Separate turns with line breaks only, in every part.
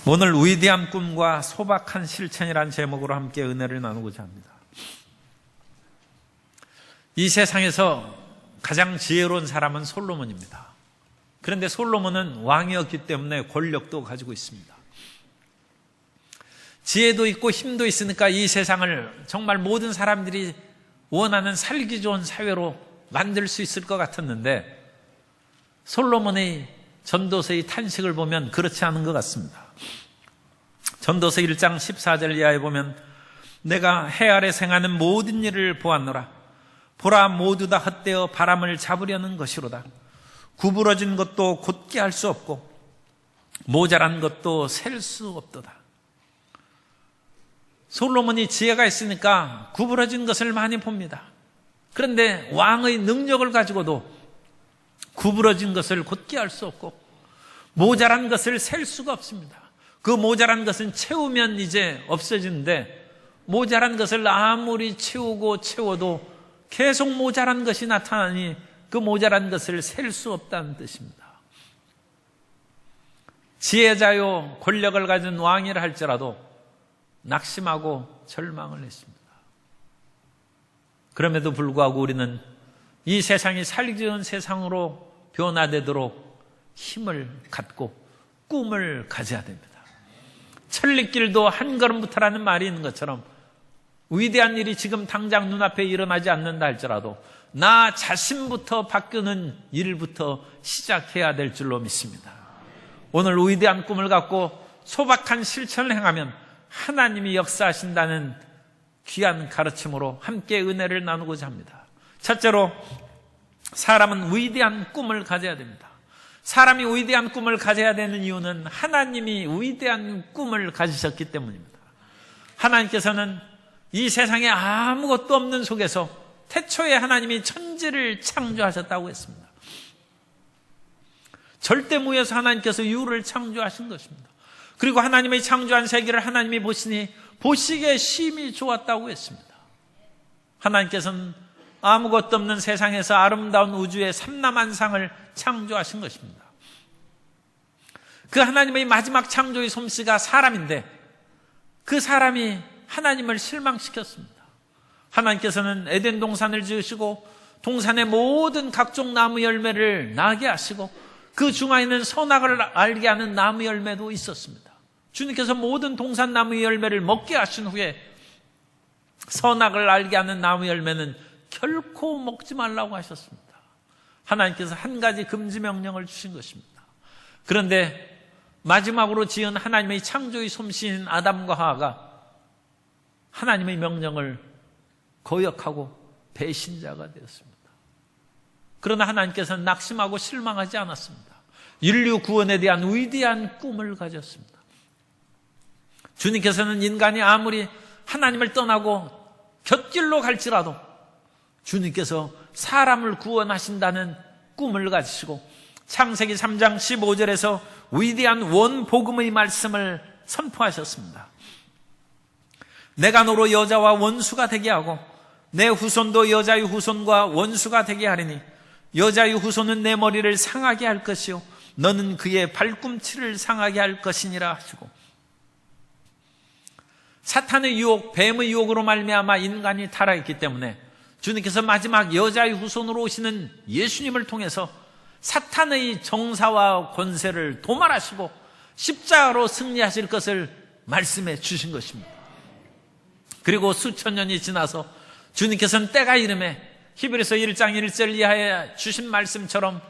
오늘 위대한 꿈과 소박한 실천이란 제목으로 함께 은혜를 나누고자 합니다. 이 세상에서 가장 지혜로운 사람은 솔로몬입니다. 그런데 솔로몬은 왕이었기 때문에 권력도 가지고 있습니다. 지혜도 있고 힘도 있으니까 이 세상을 정말 모든 사람들이 원하는 살기 좋은 사회로 만들 수 있을 것 같았는데 솔로몬의 전도서의 탄식을 보면 그렇지 않은 것 같습니다. 전도서 1장 14절 이하에 보면 내가 해 아래 생하는 모든 일을 보았노라. 보라, 모두 다 헛되어 바람을 잡으려는 것이로다. 구부러진 것도 곧게 할 수 없고 모자란 것도 셀 수 없도다. 솔로몬이 지혜가 있으니까 구부러진 것을 많이 봅니다. 그런데 왕의 능력을 가지고도 구부러진 것을 곧게 할 수 없고 모자란 것을 셀 수가 없습니다. 그 모자란 것은 채우면 이제 없어지는데 모자란 것을 아무리 채워도 계속 모자란 것이 나타나니 그 모자란 것을 셀 수 없다는 뜻입니다. 지혜자요 권력을 가진 왕이라 할지라도 낙심하고 절망을 했습니다. 그럼에도 불구하고 우리는 이 세상이 살기 좋은 세상으로 변화되도록 힘을 갖고 꿈을 가져야 됩니다. 천리길도 한 걸음부터라는 말이 있는 것처럼 위대한 일이 지금 당장 눈앞에 일어나지 않는다 할지라도 나 자신부터 바꾸는 일부터 시작해야 될 줄로 믿습니다. 오늘 위대한 꿈을 갖고 소박한 실천을 행하면 하나님이 역사하신다는 귀한 가르침으로 함께 은혜를 나누고자 합니다. 첫째로 사람은 위대한 꿈을 가져야 됩니다. 사람이 위대한 꿈을 가져야 되는 이유는 하나님이 위대한 꿈을 가지셨기 때문입니다. 하나님께서는 이 세상에 아무것도 없는 속에서 태초에 하나님이 천지를 창조하셨다고 했습니다. 절대무에서 하나님께서 유를 창조하신 것입니다. 그리고 하나님의 창조한 세계를 하나님이 보시니 보시기에 심히 좋았다고 했습니다. 하나님께서는 아무것도 없는 세상에서 아름다운 우주의 삼라만상을 창조하신 것입니다. 그 하나님의 마지막 창조의 솜씨가 사람인데 그 사람이 하나님을 실망시켰습니다. 하나님께서는 에덴 동산을 지으시고 동산의 모든 각종 나무 열매를 나게 하시고 그 중앙에는 선악을 알게 하는 나무 열매도 있었습니다. 주님께서 모든 동산 나무 열매를 먹게 하신 후에 선악을 알게 하는 나무 열매는 결코 먹지 말라고 하셨습니다. 하나님께서 한 가지 금지 명령을 주신 것입니다. 그런데 마지막으로 지은 하나님의 창조의 솜씨인 아담과 하와가 하나님의 명령을 거역하고 배신자가 되었습니다. 그러나 하나님께서는 낙심하고 실망하지 않았습니다. 인류 구원에 대한 위대한 꿈을 가졌습니다. 주님께서는 인간이 아무리 하나님을 떠나고 곁길로 갈지라도 주님께서 사람을 구원하신다는 꿈을 가지시고 창세기 3장 15절에서 위대한 원복음의 말씀을 선포하셨습니다. 내가 너로 여자와 원수가 되게 하고 내 후손도 여자의 후손과 원수가 되게 하리니 여자의 후손은 내 머리를 상하게 할 것이요 너는 그의 발꿈치를 상하게 할 것이니라 하시고 사탄의 유혹, 뱀의 유혹으로 말미암아 인간이 타락했기 때문에 주님께서 마지막 여자의 후손으로 오시는 예수님을 통해서 사탄의 정사와 권세를 도말하시고 십자가로 승리하실 것을 말씀해 주신 것입니다. 그리고 수천 년이 지나서 주님께서는 때가 이름에 히브리서 1장 1절 이하에 주신 말씀처럼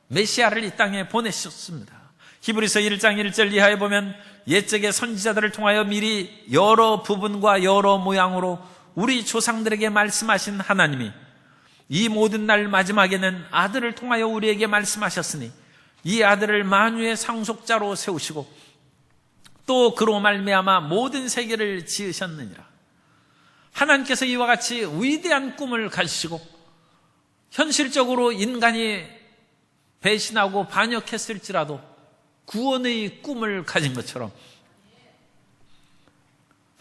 메시아를 이 땅에 보내셨습니다. 히브리서 1장 1절 이하에 보면 옛적의 선지자들을 통하여 미리 여러 부분과 여러 모양으로 우리 조상들에게 말씀하신 하나님이 이 모든 날 마지막에는 아들을 통하여 우리에게 말씀하셨으니 이 아들을 만유의 상속자로 세우시고 또 그로 말미암아 모든 세계를 지으셨느니라. 하나님께서 이와 같이 위대한 꿈을 가지시고 현실적으로 인간이 배신하고 반역했을지라도 구원의 꿈을 가진 것처럼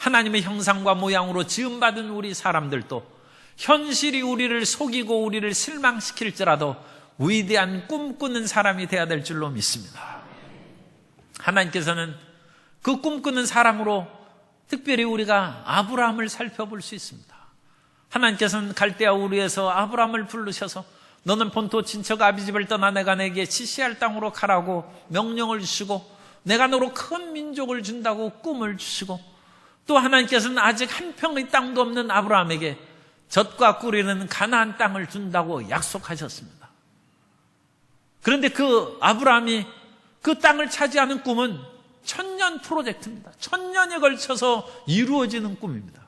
하나님의 형상과 모양으로 지음받은 우리 사람들도 현실이 우리를 속이고 우리를 실망시킬지라도 위대한 꿈꾸는 사람이 되어야 될 줄로 믿습니다. 하나님께서는 그 꿈꾸는 사람으로 특별히 우리가 아브라함을 살펴볼 수 있습니다. 하나님께서는 갈대아 우르에서 아브라함을 부르셔서 너는 본토 친척 아비집을 떠나 내가 내게 지시할 땅으로 가라고 명령을 주시고 내가 너로 큰 민족을 준다고 꿈을 주시고 또 하나님께서는 아직 한 평의 땅도 없는 아브라함에게 젖과 꿀이는 가나안 땅을 준다고 약속하셨습니다. 그런데 그 아브라함이 그 땅을 차지하는 꿈은 1000년 프로젝트입니다. 1000년에 걸쳐서 이루어지는 꿈입니다.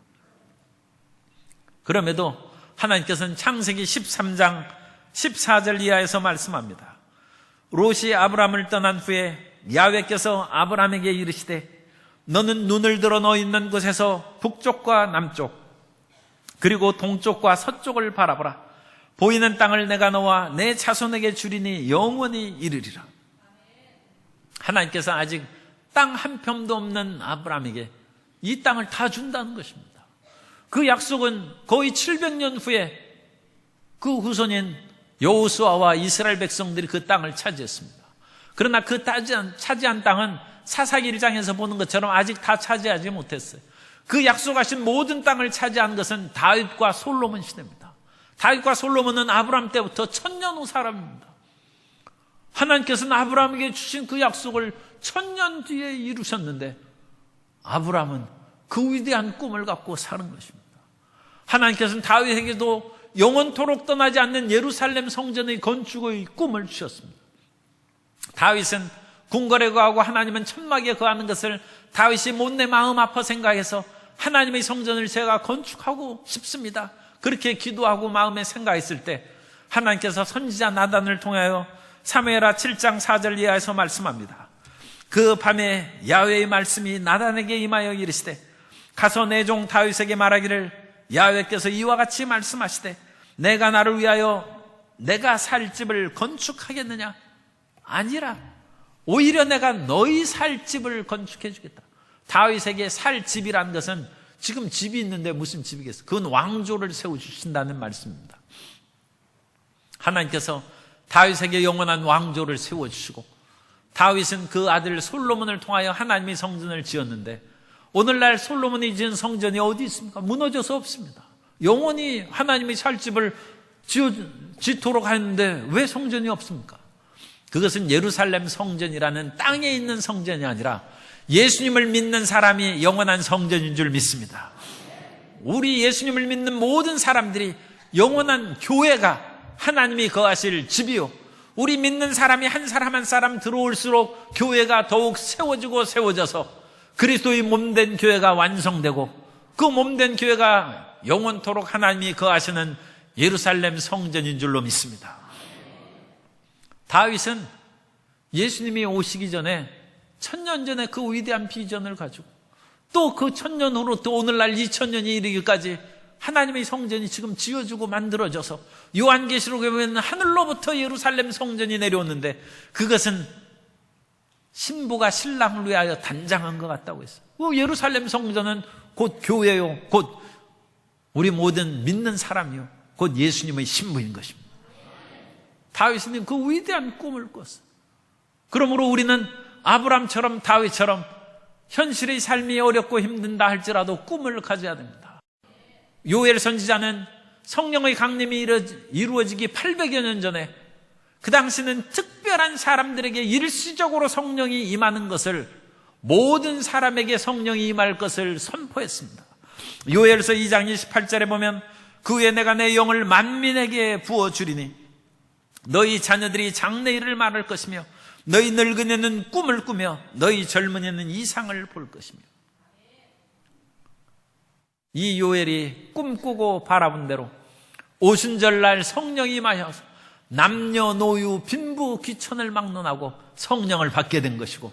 그럼에도 하나님께서는 창세기 13장 14절 이하에서 말씀합니다. 롯이 아브라함을 떠난 후에 야훼께서 아브라함에게 이르시되 너는 눈을 들어 너 있는 곳에서 북쪽과 남쪽 그리고 동쪽과 서쪽을 바라보라. 보이는 땅을 내가 너와 내 자손에게 주리니 영원히 이르리라. 하나님께서 아직 땅 한 평도 없는 아브라함에게 이 땅을 다 준다는 것입니다. 그 약속은 거의 700년 후에 그 후손인 여호수아와 이스라엘 백성들이 그 땅을 차지했습니다. 그러나 그 차지한 땅은 사사기 1장에서 보는 것처럼 아직 다 차지하지 못했어요. 그 약속하신 모든 땅을 차지한 것은 다윗과 솔로몬 시대입니다. 다윗과 솔로몬은 아브라함 때부터 1000년 후 사람입니다. 하나님께서는 아브라함에게 주신 그 약속을 1000년 뒤에 이루셨는데 아브라함은 그 위대한 꿈을 갖고 사는 것입니다. 하나님께서는 다윗에게도 영원토록 떠나지 않는 예루살렘 성전의 건축의 꿈을 주셨습니다. 다윗은 궁궐에 거하고 하나님은 천막에 거하는 것을 다윗이 못내 마음 아파 생각해서 하나님의 성전을 제가 건축하고 싶습니다. 그렇게 기도하고 마음에 생각했을 때 하나님께서 선지자 나단을 통하여 사무엘하 7장 4절 이하에서 말씀합니다. 그 밤에 야훼의 말씀이 나단에게 임하여 이르시되 가서 내 종 다윗에게 말하기를 야훼께서 이와 같이 말씀하시되 내가 나를 위하여 내가 살 집을 건축하겠느냐? 아니라 오히려 내가 너희 살 집을 건축해 주겠다. 다윗에게 살 집이라는 것은 지금 집이 있는데 무슨 집이겠어요? 그건 왕조를 세워주신다는 말씀입니다. 하나님께서 다윗에게 영원한 왕조를 세워주시고 다윗은 그 아들 솔로몬을 통하여 하나님의 성전을 지었는데 오늘날 솔로몬이 지은 성전이 어디 있습니까? 무너져서 없습니다. 영원히 하나님의 살 집을 짓도록 하는데 왜 성전이 없습니까? 그것은 예루살렘 성전이라는 땅에 있는 성전이 아니라 예수님을 믿는 사람이 영원한 성전인 줄 믿습니다. 우리 예수님을 믿는 모든 사람들이 영원한 교회가 하나님이 거하실 집이요, 우리 믿는 사람이 한 사람 한 사람 들어올수록 교회가 더욱 세워지고 세워져서 그리스도의 몸된 교회가 완성되고 그 몸된 교회가 영원토록 하나님이 거하시는 예루살렘 성전인 줄로 믿습니다. 다윗은 예수님이 오시기 전에 1000년 전에 그 위대한 비전을 가지고 또 그 1000년 후로 또 오늘날 2000년이 이르기까지 하나님의 성전이 지금 지어지고 만들어져서 요한계시록에 보면 하늘로부터 예루살렘 성전이 내려오는데 그것은 신부가 신랑을 위하여 단장한 것 같다고 했어요. 예루살렘 성전은 곧 교회요, 곧 우리 모든 믿는 사람이요, 곧 예수님의 신부인 것입니다. 다윗은 그 위대한 꿈을 꿨어요. 그러므로 우리는 아브람처럼 다윗처럼 현실의 삶이 어렵고 힘든다 할지라도 꿈을 가져야 됩니다. 요엘 선지자는 성령의 강림이 이루어지기 800여 년 전에 그 당시는 특별한 사람들에게 일시적으로 성령이 임하는 것을, 모든 사람에게 성령이 임할 것을 선포했습니다. 요엘서 2장 28절에 보면 그 후에 내가 내 영을 만민에게 부어주리니 너희 자녀들이 장래일을 말할 것이며 너희 늙은이는 꿈을 꾸며 너희 젊은이는 이상을 볼 것이며. 이 요엘이 꿈꾸고 바라본 대로 오순절날 성령이 임하여서 남녀노유 빈부 귀천을 막론하고 성령을 받게 된 것이고,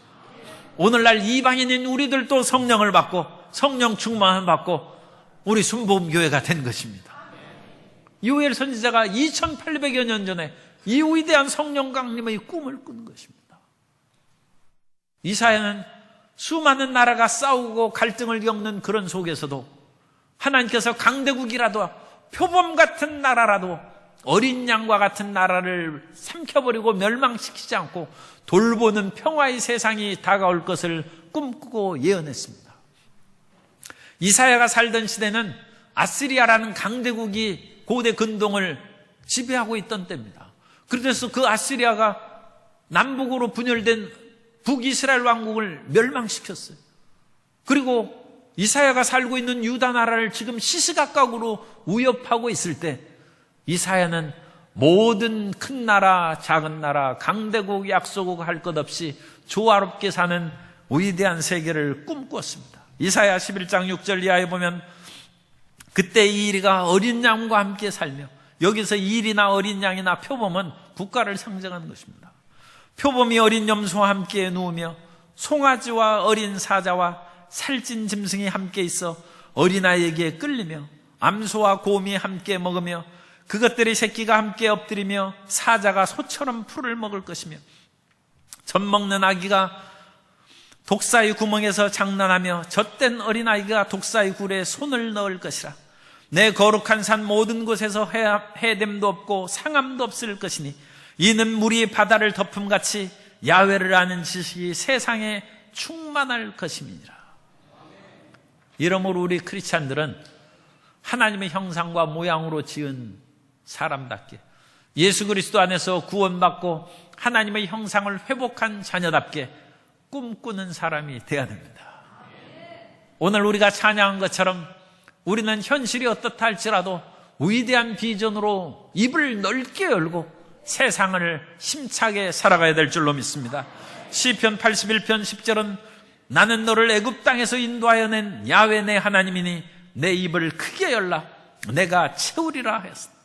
오늘날 이방인인 우리들도 성령을 받고 성령 충만을 받고 우리 순복음교회가 된 것입니다. 요엘 선지자가 2800여 년 전에 이 위대한 성령 강림의 꿈을 꾼 것입니다. 이사야는 수많은 나라가 싸우고 갈등을 겪는 그런 속에서도 하나님께서 강대국이라도 표범 같은 나라라도 어린 양과 같은 나라를 삼켜버리고 멸망시키지 않고 돌보는 평화의 세상이 다가올 것을 꿈꾸고 예언했습니다. 이사야가 살던 시대는 아시리아라는 강대국이 고대 근동을 지배하고 있던 때입니다. 그래서 그 아시리아가 남북으로 분열된 북이스라엘 왕국을 멸망시켰어요. 그리고 이사야가 살고 있는 유다 나라를 지금 시시각각으로 위협하고 있을 때 이사야는 모든 큰 나라, 작은 나라, 강대국, 약소국 할 것 없이 조화롭게 사는 위대한 세계를 꿈꾸었습니다. 이사야 11장 6절 이하에 보면 그때 이 이리가 어린 양과 함께 살며, 여기서 일이나 어린 양이나 표범은 국가를 상징하는 것입니다. 표범이 어린 염소와 함께 누우며 송아지와 어린 사자와 살찐 짐승이 함께 있어 어린아이에게 끌리며 암소와 곰이 함께 먹으며 그것들의 새끼가 함께 엎드리며 사자가 소처럼 풀을 먹을 것이며 젖 먹는 아기가 독사의 구멍에서 장난하며 젖된 어린아이가 독사의 굴에 손을 넣을 것이라. 내 거룩한 산 모든 곳에서 해됨도 없고 상함도 없을 것이니 이는 물이 바다를 덮음같이 야훼를 아는 지식이 세상에 충만할 것임이니라. 이러므로 우리 크리스찬들은 하나님의 형상과 모양으로 지은 사람답게 예수 그리스도 안에서 구원받고 하나님의 형상을 회복한 자녀답게 꿈꾸는 사람이 되어야 됩니다. 오늘 우리가 찬양한 것처럼 우리는 현실이 어떻다 할지라도 위대한 비전으로 입을 넓게 열고 세상을 힘차게 살아가야 될 줄로 믿습니다. 시편 81편 10절은 나는 너를 애굽 땅에서 인도하여 낸 야훼 내 하나님이니 내 입을 크게 열라 내가 채우리라 했습니다.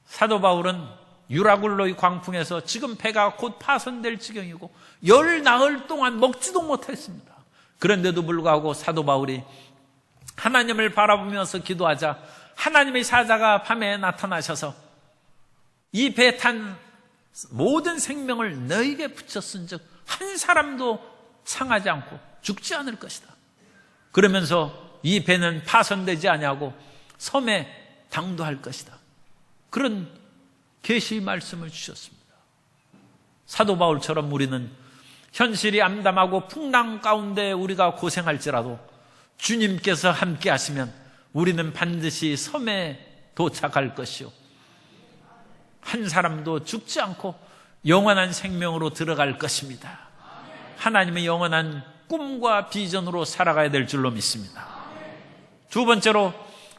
사도 바울은 유라굴로의 광풍에서 지금 배가 곧 파손될 지경이고 열 나흘 동안 먹지도 못했습니다. 그런데도 불구하고 사도 바울이 하나님을 바라보면서 기도하자 하나님의 사자가 밤에 나타나셔서 이 배 탄 모든 생명을 너에게 붙였은즉 한 사람도 상하지 않고 죽지 않을 것이다. 그러면서 이 배는 파손되지 아니하고 섬에 당도할 것이다. 그런 계시의 말씀을 주셨습니다. 사도 바울처럼 우리는 현실이 암담하고 풍랑 가운데 우리가 고생할지라도 주님께서 함께 하시면 우리는 반드시 섬에 도착할 것이요 한 사람도 죽지 않고 영원한 생명으로 들어갈 것입니다. 하나님의 영원한 꿈과 비전으로 살아가야 될 줄로 믿습니다. 두 번째로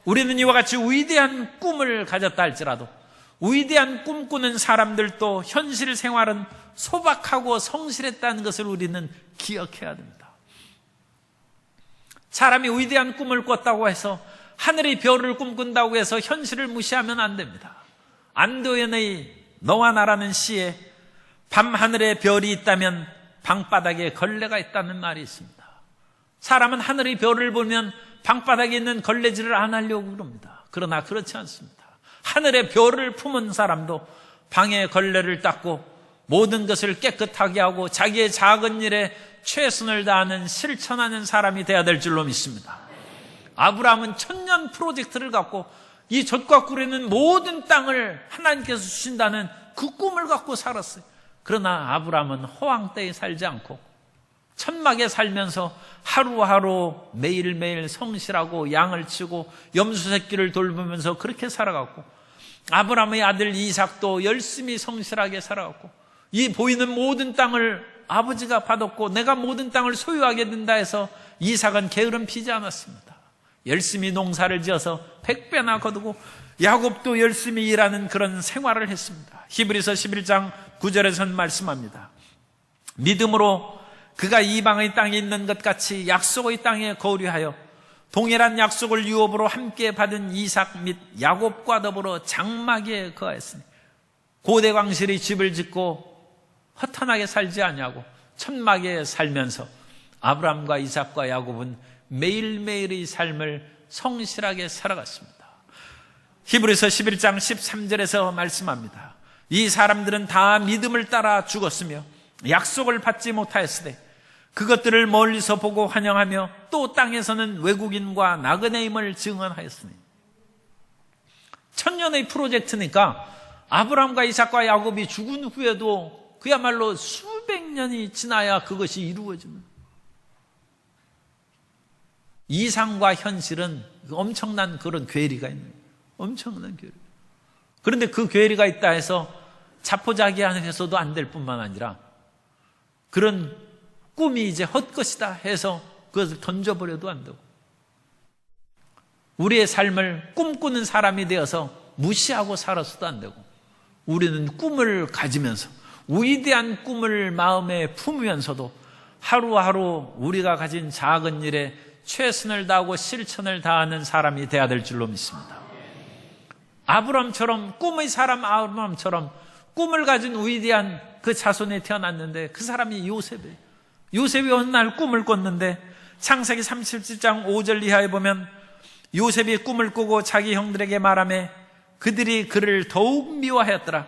우리는 이와 같이 위대한 꿈을 가졌다 할지라도 위대한 꿈꾸는 사람들도 현실 생활은 소박하고 성실했다는 것을 우리는 기억해야 됩니다. 사람이 위대한 꿈을 꿨다고 해서 하늘의 별을 꿈꾼다고 해서 현실을 무시하면 안 됩니다. 안도연의 너와 나라는 시에 밤하늘에 별이 있다면 방바닥에 걸레가 있다는 말이 있습니다. 사람은 하늘의 별을 보면 방바닥에 있는 걸레질을 안 하려고 그럽니다. 그러나 그렇지 않습니다. 하늘의 별을 품은 사람도 방에 걸레를 닦고 모든 것을 깨끗하게 하고 자기의 작은 일에 최선을 다하는 실천하는 사람이 되어야 될 줄로 믿습니다. 아브라함은 1000년 프로젝트를 갖고 이 젖과 꿀에는 모든 땅을 하나님께서 주신다는 그 꿈을 갖고 살았어요. 그러나 아브라함은 호황 때에 살지 않고 천막에 살면서 하루하루 매일매일 성실하고 양을 치고 염소 새끼를 돌보면서 그렇게 살아갔고 아브라함의 아들 이삭도 열심히 성실하게 살아갔고 이 보이는 모든 땅을 아버지가 받았고 내가 모든 땅을 소유하게 된다 해서 이삭은 게으름 피지 않았습니다. 열심히 농사를 지어서 100배나 거두고 야곱도 열심히 일하는 그런 생활을 했습니다. 히브리서 11장 9절에서는 말씀합니다. 믿음으로 그가 이방의 땅에 있는 것 같이 약속의 땅에 거류하여 동일한 약속을 유업으로 함께 받은 이삭 및 야곱과 더불어 장막에 거하였으니 고대 광실의 집을 짓고 허탄하게 살지 아니하고 천막에 살면서 아브라함과 이삭과 야곱은 매일매일의 삶을 성실하게 살아갔습니다. 히브리서 11장 13절에서 말씀합니다. 이 사람들은 다 믿음을 따라 죽었으며 약속을 받지 못하였으되 그것들을 멀리서 보고 환영하며 또 땅에서는 외국인과 나그네임을 증언하였으니 천년의 프로젝트니까 아브라함과 이삭과 야곱이 죽은 후에도 그야말로 수백 년이 지나야 그것이 이루어집니다. 이상과 현실은 엄청난 그런 괴리가 있는 거예요. 엄청난 괴리. 그런데 그 괴리가 있다 해서 자포자기해서도 안 될 뿐만 아니라 그런 꿈이 이제 헛것이다 해서 그것을 던져버려도 안 되고, 우리의 삶을 꿈꾸는 사람이 되어서 무시하고 살아서도 안 되고, 우리는 꿈을 가지면서 위대한 꿈을 마음에 품으면서도 하루하루 우리가 가진 작은 일에 최선을 다하고 실천을 다하는 사람이 되어야 될 줄로 믿습니다. 아브람처럼, 꿈의 사람 아브람처럼 꿈을 가진 위대한 그 자손에 태어났는데 그 사람이 요셉이에요. 요셉이 어느 날 꿈을 꿨는데 창세기 37장 5절 이하에 보면 요셉이 꿈을 꾸고 자기 형들에게 말하며 그들이 그를 더욱 미워하였더라.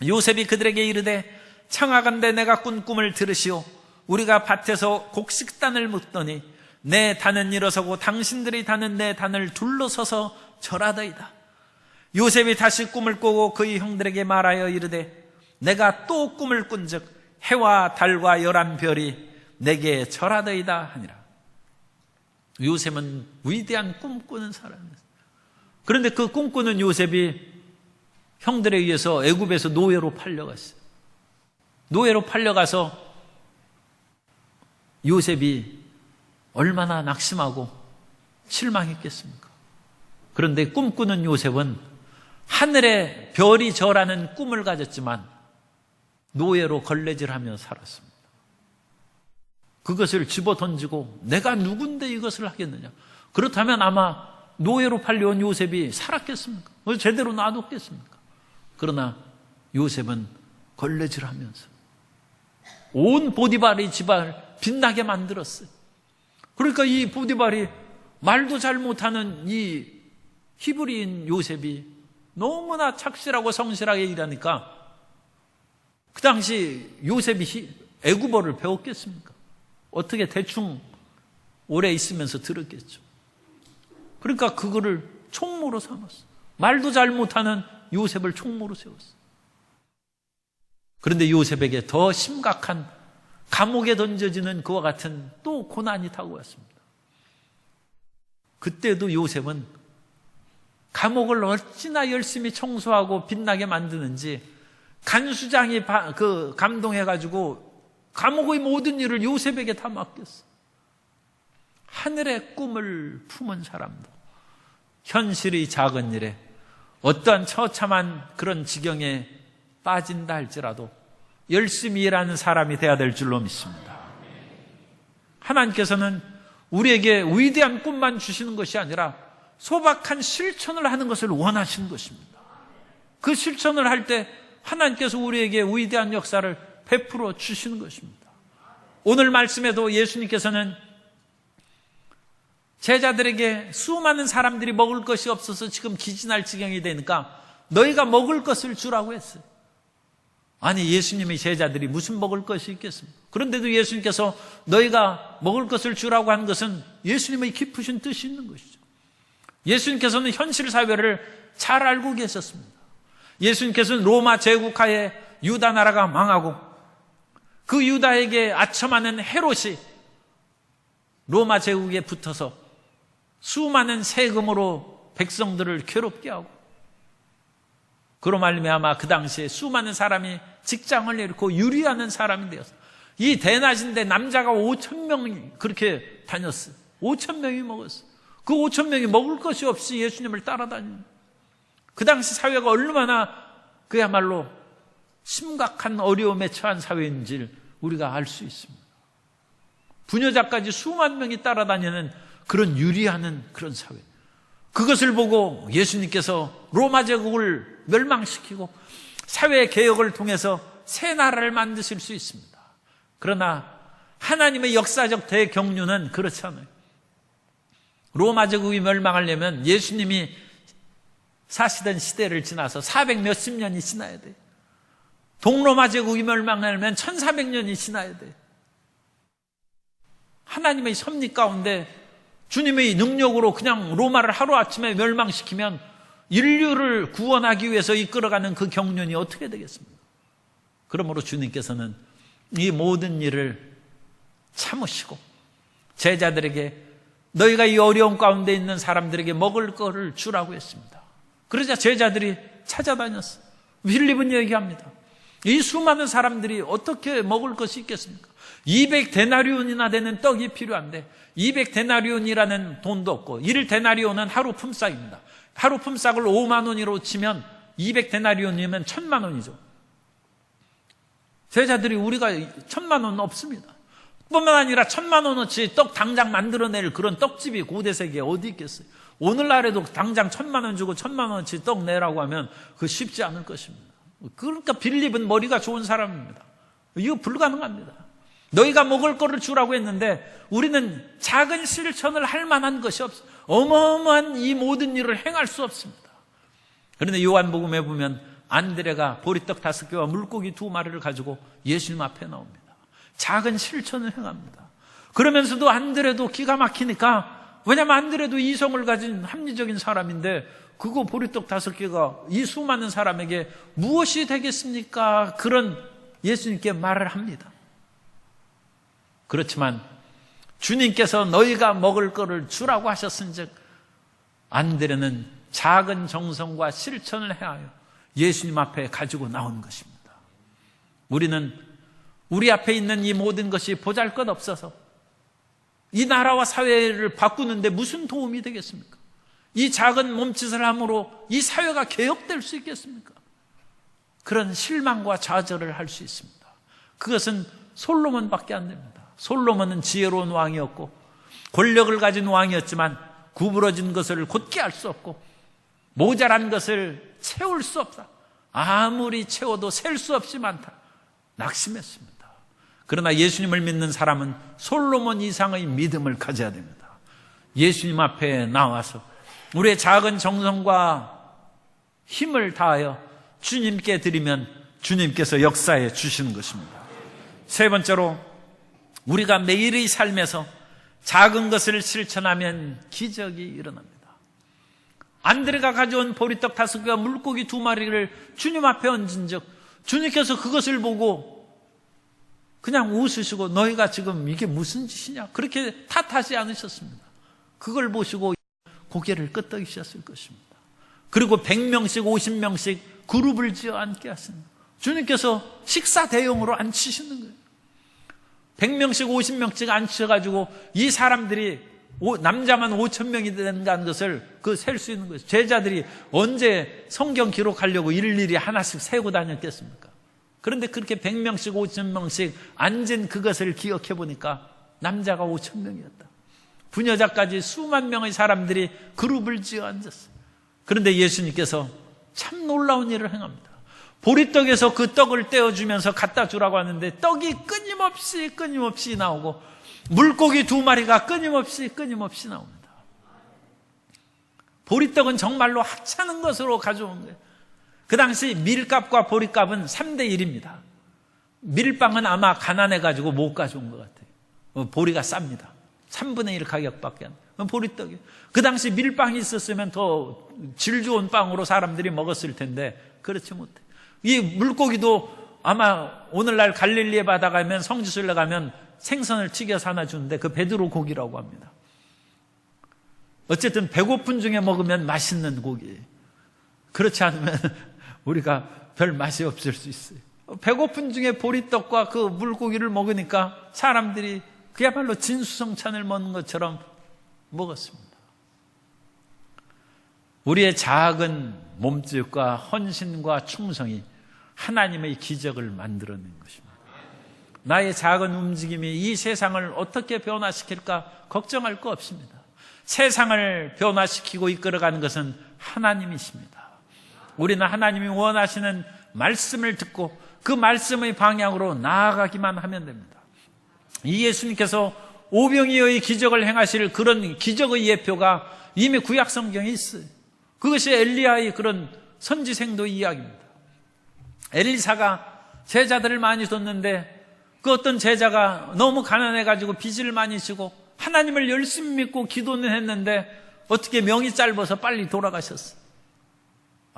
요셉이 그들에게 이르되 청하건대 내가 꾼 꿈을 들으시오. 우리가 밭에서 곡식단을 묻더니 내 단은 일어서고 당신들이 다는 내 단을 둘러서서 절하더이다. 요셉이 다시 꿈을 꾸고 그의 형들에게 말하여 이르되 내가 또 꿈을 꾼즉 해와 달과 11별이 내게 절하더이다 하니라. 요셉은 위대한 꿈꾸는 사람이었어요. 그런데 그 꿈꾸는 요셉이 형들에 의해서 애굽에서 노예로 팔려갔어요. 노예로 팔려가서 요셉이 얼마나 낙심하고 실망했겠습니까? 그런데 꿈꾸는 요셉은 하늘에 별이 절하는 꿈을 가졌지만 노예로 걸레질하며 살았습니다. 그것을 집어던지고 내가 누군데 이것을 하겠느냐? 그렇다면 아마 노예로 팔려온 요셉이 살았겠습니까? 제대로 놔뒀겠습니까? 그러나 요셉은 걸레질하면서 온 보디발의 집을 빛나게 만들었어요. 그러니까 이 보디발이 말도 잘 못하는 이 히브리인 요셉이 너무나 착실하고 성실하게 일하니까 그 당시 요셉이 애굽어를 배웠겠습니까? 어떻게 대충 오래 있으면서 들었겠죠. 그러니까 그거를 총무로 삼았어. 말도 잘 못하는 요셉을 총무로 세웠어. 그런데 요셉에게 더 심각한 감옥에 던져지는 그와 같은 또 고난이 다가왔습니다. 그때도 요셉은 감옥을 어찌나 열심히 청소하고 빛나게 만드는지 간수장이 감동해가지고 감옥의 모든 일을 요셉에게 다 맡겼어. 하늘의 꿈을 품은 사람도 현실의 작은 일에 어떠한 처참한 그런 지경에 빠진다 할지라도 열심히 일하는 사람이 되어야 될 줄로 믿습니다. 하나님께서는 우리에게 위대한 꿈만 주시는 것이 아니라 소박한 실천을 하는 것을 원하시는 것입니다. 그 실천을 할 때 하나님께서 우리에게 위대한 역사를 베풀어 주시는 것입니다. 오늘 말씀에도 예수님께서는 제자들에게 수많은 사람들이 먹을 것이 없어서 지금 기진할 지경이 되니까 너희가 먹을 것을 주라고 했어요. 아니, 예수님의 제자들이 무슨 먹을 것이 있겠습니까? 그런데도 예수님께서 너희가 먹을 것을 주라고 한 것은 예수님의 깊으신 뜻이 있는 것이죠. 예수님께서는 현실 사회를 잘 알고 계셨습니다. 예수님께서는 로마 제국하에 유다 나라가 망하고 그 유다에게 아첨하는 헤롯이 로마 제국에 붙어서 수많은 세금으로 백성들을 괴롭게 하고 그로 말미암아 그 당시에 수많은 사람이 직장을 잃고 유리하는 사람이 되었어요. 이 대낮인데 남자가 5,000명이 그렇게 다녔어요. 5,000명이 먹었어요. 그 5,000명이 먹을 것이 없이 예수님을 따라다니는 그 당시 사회가 얼마나 그야말로 심각한 어려움에 처한 사회인지를 우리가 알 수 있습니다. 부녀자까지 수만 명이 따라다니는 그런 유리하는 그런 사회. 그것을 보고 예수님께서 로마 제국을 멸망시키고 사회 개혁을 통해서 새 나라를 만드실 수 있습니다. 그러나 하나님의 역사적 대경륜은 그렇지 않아요. 로마 제국이 멸망하려면 예수님이 사시던 시대를 지나서 400 몇십 년이 지나야 돼요. 동로마 제국이 멸망하려면 1400년이 지나야 돼요. 하나님의 섭리 가운데 주님의 능력으로 그냥 로마를 하루아침에 멸망시키면 인류를 구원하기 위해서 이끌어가는 그 경륜이 어떻게 되겠습니까? 그러므로 주님께서는 이 모든 일을 참으시고 제자들에게 너희가 이 어려운 가운데 있는 사람들에게 먹을 거를 주라고 했습니다. 그러자 제자들이 찾아다녔어요. 빌립은 얘기합니다. 이 수많은 사람들이 어떻게 먹을 것이 있겠습니까? 200데나리온이나 되는 떡이 필요한데 200데나리온이라는 돈도 없고 1데나리온은 하루 품삯입니다. 하루 품삯을 5만 원으로 치면 200데나리온이면 1000만 원이죠. 제자들이 우리가 1000만 원은 없습니다. 뿐만 아니라 1000만 원어치 떡 당장 만들어낼 그런 떡집이 고대 세계에 어디 있겠어요? 오늘날에도 당장 1000만 원 주고 1000만 원어치 떡 내라고 하면 그거 쉽지 않을 것입니다. 그러니까 빌립은 머리가 좋은 사람입니다. 이거 불가능합니다. 너희가 먹을 거를 주라고 했는데 우리는 작은 실천을 할 만한 것이 없어요. 어마어마한 이 모든 일을 행할 수 없습니다. 그런데 요한복음에 보면 안드레가 보리떡 5개와 물고기 2마리를 가지고 예수님 앞에 나옵니다. 작은 실천을 행합니다. 그러면서도 안드레도 기가 막히니까, 왜냐하면 안드레도 이성을 가진 합리적인 사람인데 그거 보리떡 5개가 이 수많은 사람에게 무엇이 되겠습니까? 그런 예수님께 말을 합니다. 그렇지만 주님께서 너희가 먹을 거를 주라고 하셨은즉 안드레는 작은 정성과 실천을 해하여 예수님 앞에 가지고 나온 것입니다. 우리는 우리 앞에 있는 이 모든 것이 보잘것없어서 이 나라와 사회를 바꾸는데 무슨 도움이 되겠습니까? 이 작은 몸짓을 함으로 이 사회가 개혁될 수 있겠습니까? 그런 실망과 좌절을 할 수 있습니다. 그것은 솔로몬밖에 안 됩니다. 솔로몬은 지혜로운 왕이었고 권력을 가진 왕이었지만 구부러진 것을 곧게 할 수 없고 모자란 것을 채울 수 없다. 아무리 채워도 셀 수 없이 많다. 낙심했습니다. 그러나 예수님을 믿는 사람은 솔로몬 이상의 믿음을 가져야 됩니다. 예수님 앞에 나와서 우리의 작은 정성과 힘을 다하여 주님께 드리면 주님께서 역사해 주시는 것입니다. 세 번째로 우리가 매일의 삶에서 작은 것을 실천하면 기적이 일어납니다. 안드레가 가져온 보리떡 5개와 물고기 2마리를 주님 앞에 얹은 적 주님께서 그것을 보고 그냥 웃으시고 너희가 지금 이게 무슨 짓이냐 그렇게 탓하지 않으셨습니다. 그걸 보시고 고개를 끄덕이셨을 것입니다. 그리고 100명씩 50명씩 그룹을 지어 앉게 하십니다. 주님께서 식사 대용으로 앉히시는 거예요. 100명씩 50명씩 앉혀가지고 이 사람들이 남자만 5,000명이 된다는 것을 셀 수 있는 거예요. 제자들이 언제 성경 기록하려고 일일이 하나씩 세고 다녔겠습니까? 그런데 그렇게 100명씩 5,000명씩 앉은 그것을 기억해 보니까 남자가 5,000명이었다. 부녀자까지 수만 명의 사람들이 그룹을 지어 앉았어요. 그런데 예수님께서 참 놀라운 일을 행합니다. 보리떡에서 그 떡을 떼어주면서 갖다 주라고 하는데 떡이 끊임없이 나오고 물고기 2마리가 끊임없이 나옵니다. 보리떡은 정말로 하찮은 것으로 가져온 거예요. 그 당시 밀값과 보리값은 3대 1입니다. 밀빵은 아마 가난해가지고 못 가져온 것 같아요. 보리가 쌉니다. 3분의 1 가격밖에 안 돼요. 보리떡이에요. 그 당시 밀빵이 있었으면 더 질 좋은 빵으로 사람들이 먹었을 텐데 그렇지 못해. 이 물고기도 아마 오늘날 갈릴리에 바다 가면 성지순례 가면 생선을 튀겨서 하나 주는데 그 베드로 고기라고 합니다. 어쨌든 배고픈 중에 먹으면 맛있는 고기예요. 그렇지 않으면 우리가 별 맛이 없을 수 있어요. 배고픈 중에 보리떡과 그 물고기를 먹으니까 사람들이 그야말로 진수성찬을 먹는 것처럼 먹었습니다. 우리의 작은 몸짓과 헌신과 충성이 하나님의 기적을 만들어낸 것입니다. 나의 작은 움직임이 이 세상을 어떻게 변화시킬까 걱정할 거 없습니다. 세상을 변화시키고 이끌어가는 것은 하나님이십니다. 우리는 하나님이 원하시는 말씀을 듣고 그 말씀의 방향으로 나아가기만 하면 됩니다. 이 예수님께서 오병이어의 기적을 행하실 그런 기적의 예표가 이미 구약 성경에 있어요. 그것이 엘리야의 그런 선지생도 이야기입니다. 엘리사가 제자들을 많이 뒀는데 그 어떤 제자가 너무 가난해가지고 빚을 많이 지고 하나님을 열심히 믿고 기도는 했는데 어떻게 명이 짧아서 빨리 돌아가셨어요.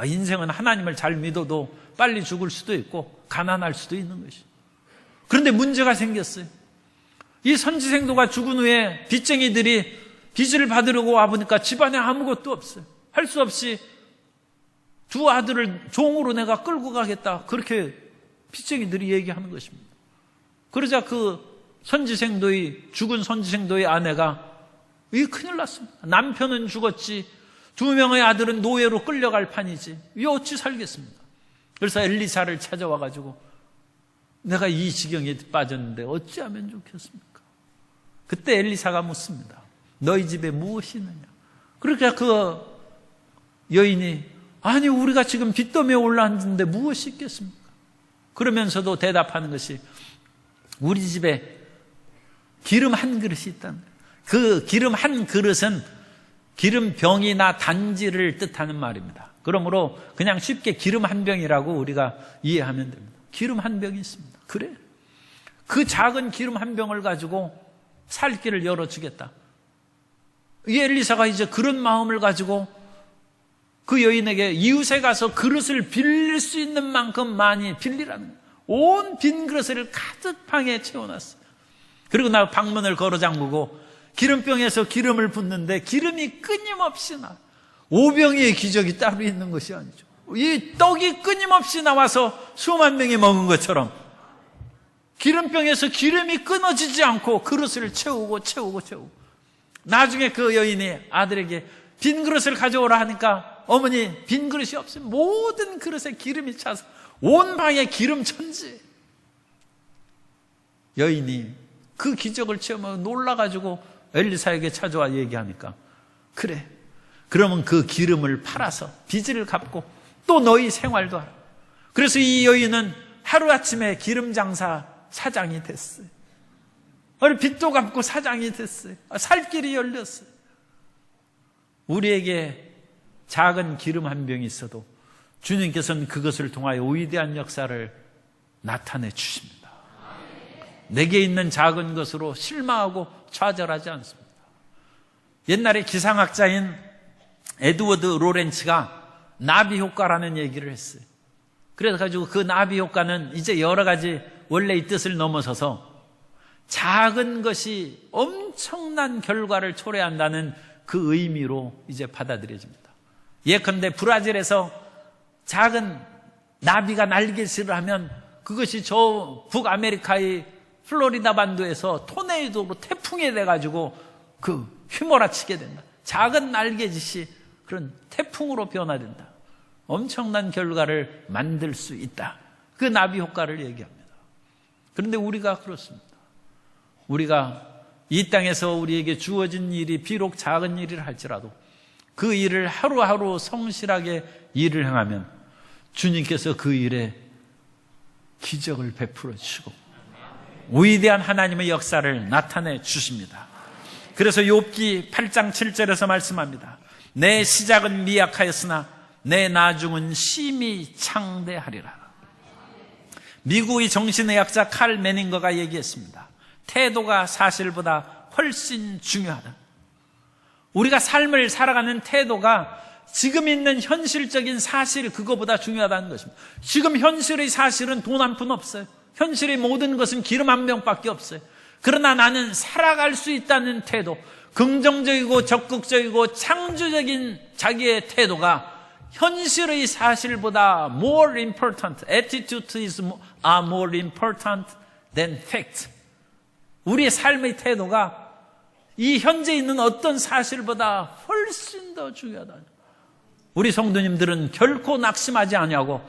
인생은 하나님을 잘 믿어도 빨리 죽을 수도 있고 가난할 수도 있는 것이. 그런데 문제가 생겼어요. 이 선지생도가 죽은 후에 빚쟁이들이 빚을 받으려고 와보니까 집안에 아무것도 없어요. 할 수 없이 두 아들을 종으로 내가 끌고 가겠다, 그렇게 빚쟁이들이 얘기하는 것입니다. 그러자 그 죽은 선지생도의 아내가 이게 큰일 났습니다. 남편은 죽었지, 두 명의 아들은 노예로 끌려갈 판이지, 이 어찌 살겠습니까? 그래서 엘리사를 찾아와가지고 내가 이 지경에 빠졌는데 어찌하면 좋겠습니까? 그때 엘리사가 묻습니다. 너희 집에 무엇이 있느냐? 그러니까 그 여인이 아니 우리가 지금 빚더미에 올라앉는데 무엇이 있겠습니까? 그러면서도 대답하는 것이 우리 집에 기름 한 그릇이 있다는 거예요. 그 기름 한 그릇은 기름병이나 단지를 뜻하는 말입니다. 그러므로 그냥 쉽게 기름 한 병이라고 우리가 이해하면 됩니다. 기름 한 병이 있습니다. 그래? 그 작은 기름 한 병을 가지고 살 길을 열어주겠다. 이 엘리사가 이제 그런 마음을 가지고 그 여인에게 이웃에 가서 그릇을 빌릴 수 있는 만큼 많이 빌리라는 거예요. 온 빈 그릇을 가득 방에 채워놨어요. 그리고 나 방문을 걸어 잠그고 기름병에서 기름을 붓는데 기름이 끊임없이 나. 오병이의 기적이 따로 있는 것이 아니죠. 이 떡이 끊임없이 나와서 수만 명이 먹은 것처럼 기름병에서 기름이 끊어지지 않고 그릇을 채우고. 나중에 그 여인이 아들에게 빈 그릇을 가져오라 하니까 어머니 빈 그릇이 없으면 모든 그릇에 기름이 차서 온 방에 기름 천지. 여인이 그 기적을 체험하고 놀라가지고 엘리사에게 찾아와 얘기하니까 그래, 그러면 그 기름을 팔아서 빚을 갚고 또 너희 생활도 하라. 그래서 이 여인은 하루아침에 기름 장사 사장이 됐어요. 빚도 갚고 사장이 됐어요. 살 길이 열렸어요. 우리에게 작은 기름 한 병이 있어도 주님께서는 그것을 통하여 위대한 역사를 나타내 주십니다. 내게 있는 작은 것으로 실망하고 좌절하지 않습니다. 옛날에 기상학자인 에드워드 로렌츠가 나비 효과라는 얘기를 했어요. 그래서 그 나비 효과는 이제 여러 가지 원래의 뜻을 넘어서서 작은 것이 엄청난 결과를 초래한다는 그 의미로 이제 받아들여집니다. 예컨대 브라질에서 작은 나비가 날개질을 하면 그것이 저 북아메리카의 플로리다 반도에서 토네이도로 태풍이 돼가지고 휘몰아치게 된다. 작은 날개짓이 그런 태풍으로 변화된다. 엄청난 결과를 만들 수 있다. 그 나비 효과를 얘기합니다. 그런데 우리가 그렇습니다. 우리가 이 땅에서 우리에게 주어진 일이 비록 작은 일이라 할지라도 그 일을 하루하루 성실하게 일을 행하면 주님께서 그 일에 기적을 베풀어 주시고 위대한 하나님의 역사를 나타내 주십니다. 그래서 욥기 8장 7절에서 말씀합니다. 내 시작은 미약하였으나 내 나중은 심히 창대하리라. 미국의 정신의학자 칼 매닝거가 얘기했습니다. 태도가 사실보다 훨씬 중요하다. 우리가 삶을 살아가는 태도가 지금 있는 현실적인 사실 그거보다 중요하다는 것입니다. 지금 현실의 사실은 돈 한 푼 없어요. 현실의 모든 것은 기름 한 병밖에 없어요. 그러나 나는 살아갈 수 있다는 태도, 긍정적이고 적극적이고 창조적인 자기의 태도가 현실의 사실보다 more important, attitude is more important than fact. 우리의 삶의 태도가 이 현재 있는 어떤 사실보다 훨씬 더 중요하다. 우리 성도님들은 결코 낙심하지 아니하고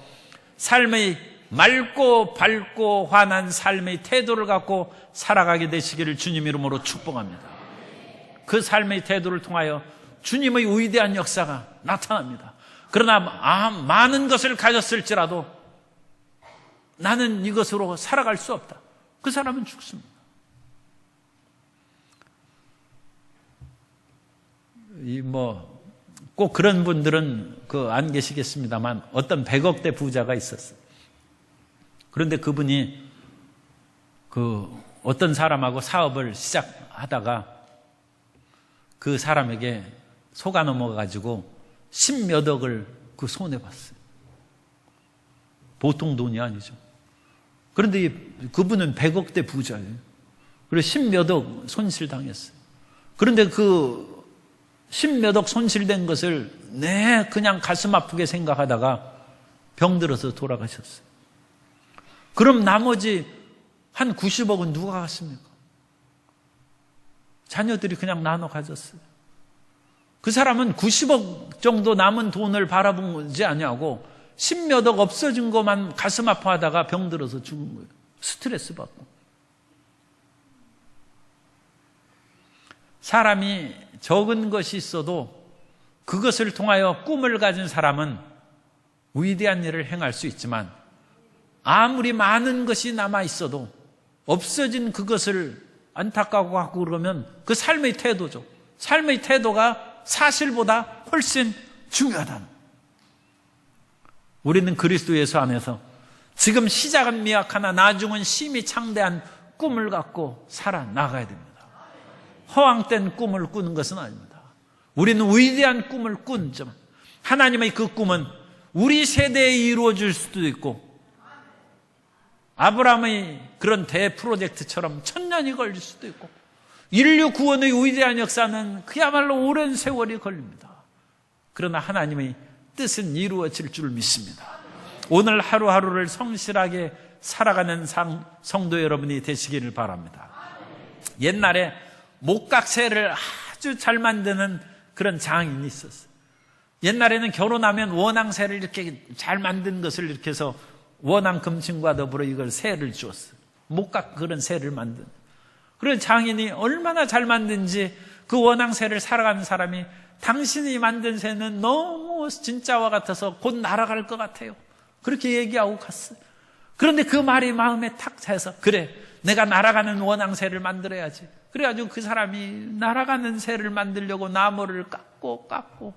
삶의 맑고 밝고 환한 삶의 태도를 갖고 살아가게 되시기를 주님 이름으로 축복합니다. 그 삶의 태도를 통하여 주님의 위대한 역사가 나타납니다. 그러나 많은 것을 가졌을지라도 나는 이것으로 살아갈 수 없다. 그 사람은 죽습니다. 꼭 그런 분들은 안 계시겠습니다만 어떤 100억대 부자가 있었어요. 그런데 그분이 어떤 사람하고 사업을 시작하다가 그 사람에게 속아 넘어가지고 10몇 억을 그 손해봤어요. 보통 돈이 아니죠. 그런데 그분은 100억대 부자예요. 그래서 10몇억 손실당했어요. 그런데 그 10몇억 손실된 것을 그냥 가슴 아프게 생각하다가 병들어서 돌아가셨어요. 그럼 나머지 한 90억은 누가 갔습니까? 자녀들이 그냥 나눠 가졌어요. 그 사람은 90억 정도 남은 돈을 바라보지 아니하고 10몇억 없어진 것만 가슴 아파하다가 병들어서 죽은 거예요. 스트레스 받고. 사람이 적은 것이 있어도 그것을 통하여 꿈을 가진 사람은 위대한 일을 행할 수 있지만 아무리 많은 것이 남아 있어도 없어진 그것을 안타까워하고 그러면 그 삶의 태도죠. 삶의 태도가 사실보다 훨씬 중요하다. 우리는 그리스도 예수 안에서 지금 시작은 미약하나 나중은 심히 창대한 꿈을 갖고 살아나가야 됩니다. 허황된 꿈을 꾸는 것은 아닙니다. 우리는 위대한 꿈을 꾸지만 하나님의 그 꿈은 우리 세대에 이루어질 수도 있고 아브라함의 그런 대프로젝트처럼 1000년이 걸릴 수도 있고 인류 구원의 위대한 역사는 그야말로 오랜 세월이 걸립니다. 그러나 하나님의 뜻은 이루어질 줄 믿습니다. 오늘 하루하루를 성실하게 살아가는 성도 여러분이 되시기를 바랍니다. 옛날에 목각새를 아주 잘 만드는 그런 장인이 있었어요. 옛날에는 결혼하면 원앙새를 이렇게 잘 만든 것을 이렇게 해서 원앙 금신과 더불어 이걸 새를 주었어요. 목각 그런 새를 만든. 그런 장인이 얼마나 잘 만든지 그 원앙새를 살아가는 사람이 당신이 만든 새는 너무 진짜와 같아서 곧 날아갈 것 같아요. 그렇게 얘기하고 갔어요. 그런데 그 말이 마음에 탁 차서 그래 내가 날아가는 원앙새를 만들어야지. 그래가지고 그 사람이 날아가는 새를 만들려고 나무를 깎고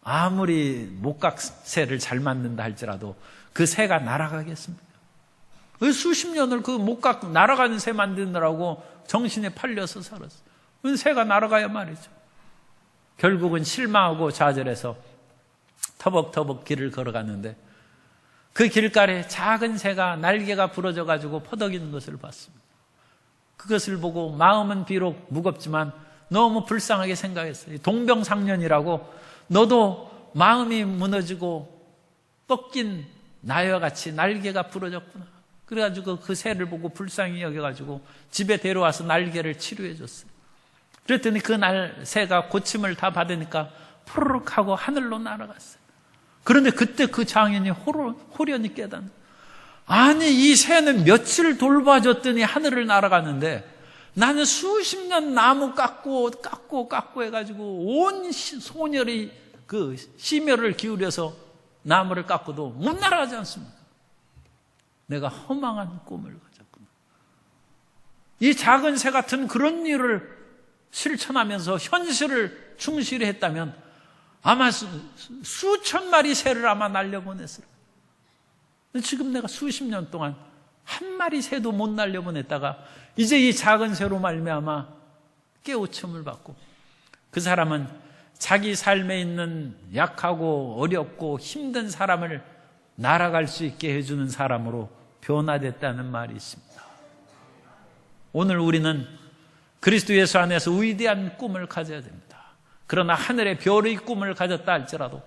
아무리 목각새를 잘 만든다 할지라도 그 새가 날아가겠습니까? 수십 년을 그 목각 날아가는 새 만드느라고 정신에 팔려서 살았어요. 그 새가 날아가야 말이죠. 결국은 실망하고 좌절해서 터벅터벅 길을 걸어갔는데 그 길가에 작은 새가 날개가 부러져 가지고 퍼덕이는 것을 봤습니다. 그것을 보고 마음은 비록 무겁지만 너무 불쌍하게 생각했어요. 동병상련이라고 너도 마음이 무너지고 꺾인 나와 같이 날개가 부러졌구나. 그래가지고 그 새를 보고 불쌍히 여겨가지고 집에 데려와서 날개를 치료해 줬어요. 그랬더니 그날 새가 고침을 다 받으니까 푸르륵 하고 하늘로 날아갔어요. 그런데 그때 그 장인이 호련히 깨닫는, 아니 이 새는 며칠 돌봐줬더니 하늘을 날아갔는데 나는 수십 년 나무 깎고 해가지고 온 소녀의 그 심혈을 기울여서 나무를 깎고도 못 날아가지 않습니까? 내가 허망한 꿈을 가졌구나. 이 작은 새 같은 그런 일을 실천하면서 현실을 충실히 했다면 아마 수천 마리 새를 아마 날려보냈을 거예요. 지금 내가 수십 년 동안 한 마리 새도 못 날려보냈다가 이제 이 작은 새로 말미암아 깨우침을 받고 그 사람은 자기 삶에 있는 약하고 어렵고 힘든 사람을 날아갈 수 있게 해주는 사람으로 변화됐다는 말이 있습니다. 오늘 우리는 그리스도 예수 안에서 위대한 꿈을 가져야 됩니다. 그러나 하늘의 별의 꿈을 가졌다 할지라도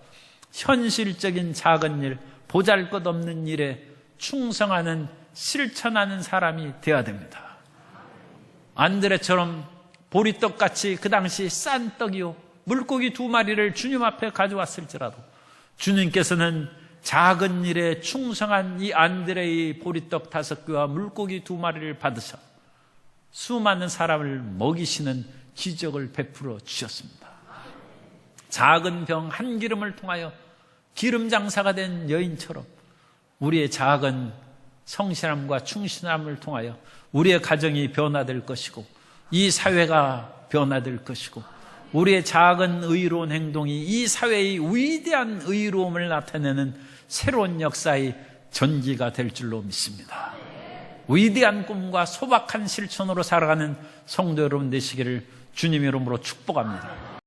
현실적인 작은 일, 보잘것없는 일에 충성하는 실천하는 사람이 되어야 됩니다. 안드레처럼 보리떡같이 그 당시 싼 떡이요 물고기 2마리를 주님 앞에 가져왔을지라도 주님께서는 작은 일에 충성한 이 안드레의 보리떡 5개와 물고기 2마리를 받으셔 수많은 사람을 먹이시는 기적을 베풀어 주셨습니다. 작은 병 한 기름을 통하여 기름 장사가 된 여인처럼 우리의 작은 성실함과 충실함을 통하여 우리의 가정이 변화될 것이고 이 사회가 변화될 것이고 우리의 작은 의로운 행동이 이 사회의 위대한 의로움을 나타내는 새로운 역사의 전기가 될 줄로 믿습니다. 위대한 꿈과 소박한 실천으로 살아가는 성도 여러분 되시기를 주님의 이름으로 축복합니다.